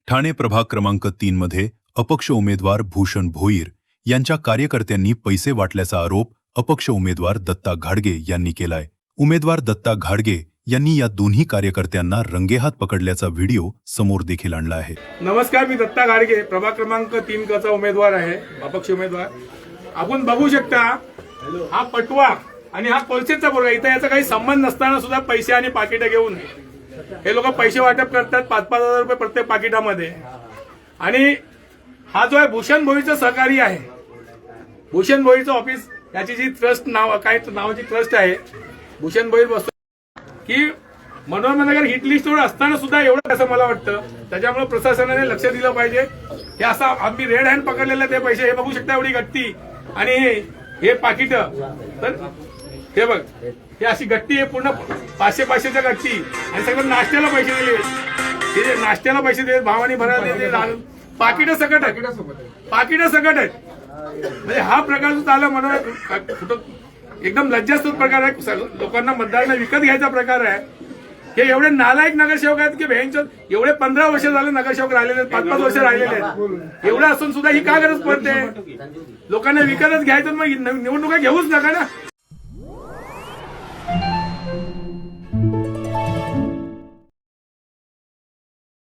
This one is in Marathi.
ठाणे प्रभाग क्रमांक 3 मध्ये अपक्ष उमेदवार भूषण भोईर यांच्या कार्यकर्त्यांनी पैसे वाटल्याचा आरोप अपक्ष उमेदवार दत्ता घाडगे यांनी केलाय. उमेदवार दत्ता घाडगे यांनी या दोन्ही कार्यकर्त्यांना रंगेहात पकडल्याचा व्हिडिओ समोर देखील आणला आहे. नमस्कार, मी दत्ता घाडगे, प्रभाग क्रमांक 3 चा उमेदवार आहे, अपक्ष उमेदवार. आपण बघू शकता हा पटवा आणि हा कोलसेचा बोर्ड आहे. इथं याचा काही संबंध नसताना सुद्धा पैसे आणि पाकिटं घेऊन हे लोक पैसे वाटप करतात 5,000 रुपये प्रत्येक पाकिटामध्ये. आणि हा जो आहे भूषण भोईरचा सहकारी आहे. भूषण भोईरचं ऑफिस, याची जी ट्रस्ट नावाची ट्रस्ट आहे, भूषण भोईर बसतो की मनोरमानगर हिट लिस्टवर असताना सुद्धा एवढं असं मला वाटतं. त्याच्यामुळे प्रशासनाने लक्ष दिलं पाहिजे. हे असं आम्ही रेड हँड पकडलेलं ते पैसे, हे बघू शकता, एवढी गट्टी आणि हे पाकिट. तर हे बघ, हे अशी गट्टी आहे, पूर्ण 500च्या गट्टी. आणि सगळं नाश्त्याला पैसे दिले, हे नाश्त्याला पैसे दिले, भावानी भरायला पाकिटं सकट आहेत, पाकिटं सकट आहेत. म्हणजे हा प्रकार जो चालला म्हणून एकदम लज्जास्पद प्रकार आहे. लोकांना मतदारांना विकत घ्यायचा प्रकार आहे. हे एवढे नालायक नगरसेवक आहेत की भेंच एवढे 15 वर्ष झाले नगरसेवक राहिलेले आहेत, 5-5 वर्ष राहिलेले आहेत. एवढं असून सुद्धा ही का गरज पडते? लोकांना विकतच घ्यायचं, मग निवडणुका घेऊच नका ना.